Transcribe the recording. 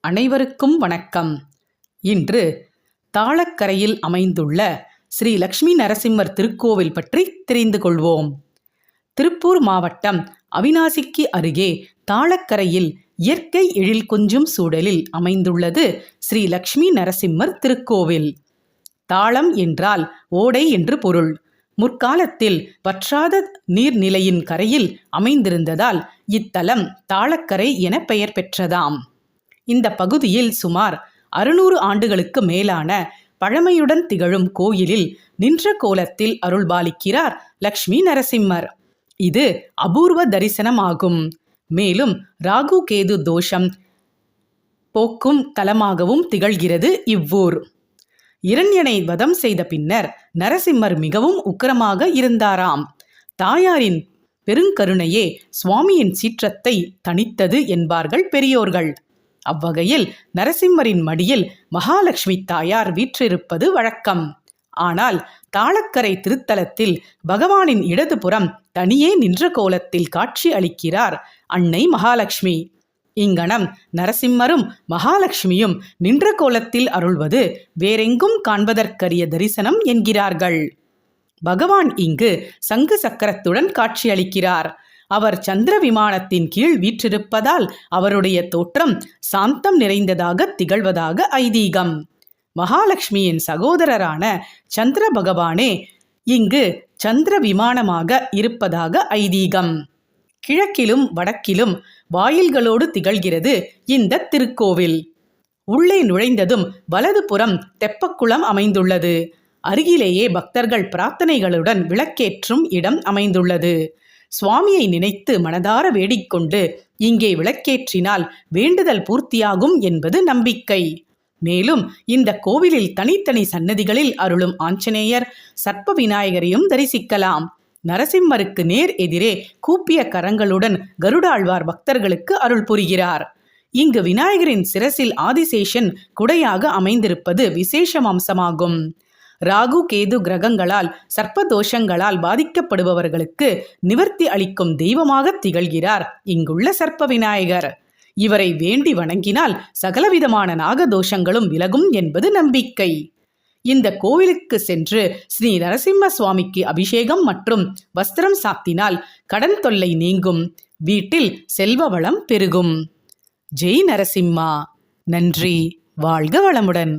அனைவருக்கும் வணக்கம். இன்று தாளக்கரையில் அமைந்துள்ள ஸ்ரீ லக்ஷ்மி நரசிம்மர் திருக்கோவில் பற்றி தெரிந்து கொள்வோம். திருப்பூர் மாவட்டம் அவிநாசிக்கு அருகே தாளக்கரையில் இயற்கை எழில் கொஞ்சும் சூழலில் அமைந்துள்ளது ஸ்ரீ லக்ஷ்மி நரசிம்மர் திருக்கோவில். தாளம் என்றால் ஓடை என்று பொருள். முற்காலத்தில் வற்றாத நீர்நிலையின் கரையில் அமைந்திருந்ததால் இத்தலம் தாளக்கரை என பெயர் பெற்றதாம். இந்த பகுதியில் சுமார் 600 ஆண்டுகளுக்கு மேலான பழமையுடன் திகழும் கோயிலில் நின்ற கோலத்தில் அருள்பாலிக்கிறார் லக்ஷ்மி நரசிம்மர். இது அபூர்வ தரிசனமாகும். மேலும் ராகு கேது தோஷம் போக்கும் தலமாகவும் திகழ்கிறது இவ்வூர். இரண்யனை வதம் செய்த பின்னர் நரசிம்மர் மிகவும் உக்கிரமாக இருந்தாராம். தாயாரின் பெருங்கருணையே சுவாமியின் சீற்றத்தை தணித்தது என்பார்கள் பெரியோர்கள். அவ்வகையில் நரசிம்மரின் மடியில் மகாலட்சுமி தாயார் வீற்றிருப்பது வழக்கம். ஆனால் தாளக்கரை திருத்தலத்தில் பகவானின் இடதுபுறம் தனியே நின்ற கோலத்தில் காட்சி அளிக்கிறார் அன்னை மகாலட்சுமி. இங்கனம் நரசிம்மரும் மகாலட்சுமியும் நின்ற கோலத்தில் அருள்வது வேறெங்கும் காண்பதற்கரிய தரிசனம் என்கிறார்கள். பகவான் இங்கு சங்கு சக்கரத்துடன் காட்சியளிக்கிறார். அவர் சந்திர விமானத்தின் கீழ் வீற்றிருப்பதால் அவருடைய தோற்றம் சாந்தம் நிறைந்ததாக திகழ்வதாக ஐதீகம். மகாலட்சுமியின் சகோதரரான சந்திர பகவானே இங்கு சந்திர விமானமாக இருப்பதாக ஐதீகம். கிழக்கிலும் வடக்கிலும் வாயில்களோடு திகழ்கிறது இந்த திருக்கோவில். உள்ளே நுழைந்ததும் வலது புறம் தெப்பக்குளம் அமைந்துள்ளது. அருகிலேயே பக்தர்கள் பிரார்த்தனைகளுடன் விளக்கேற்றும் இடம் அமைந்துள்ளது. சுவாமியை நினைத்து மனதார வேடிக்கொண்டு இங்கே விளக்கேற்றினால் வேண்டுதல் பூர்த்தியாகும் என்பது நம்பிக்கை. மேலும் இந்த கோவிலில் தனித்தனி சன்னதிகளில் அருளும் ஆஞ்சநேயர், சர்ப்ப விநாயகரையும் தரிசிக்கலாம். நரசிம்மருக்கு நேர் எதிரே கூப்பிய கரங்களுடன் கருடாழ்வார் பக்தர்களுக்கு அருள் புரிகிறார். இங்கு விநாயகரின் சிரசில் ஆதிசேஷன் குடையாக அமைந்திருப்பது விசேஷம் அம்சமாகும். ராகு கேது கிரகங்களால் சர்ப்பதோஷங்களால் பாதிக்கப்படுபவர்களுக்கு நிவர்த்தி அளிக்கும் தெய்வமாக திகழ்கிறார் இங்குள்ள சர்ப்ப விநாயகர். இவரை வேண்டி வணங்கினால் சகலவிதமான நாகதோஷங்களும் விலகும் என்பது நம்பிக்கை. இந்த கோவிலுக்கு சென்று ஸ்ரீ நரசிம்ம சுவாமிக்கு அபிஷேகம் மற்றும் வஸ்திரம் சாத்தினால் கடன் தொல்லை நீங்கும், வீட்டில் செல்வ வளம் பெருகும். ஜெய் நரசிம்மா. நன்றி. வாழ்க வளமுடன்.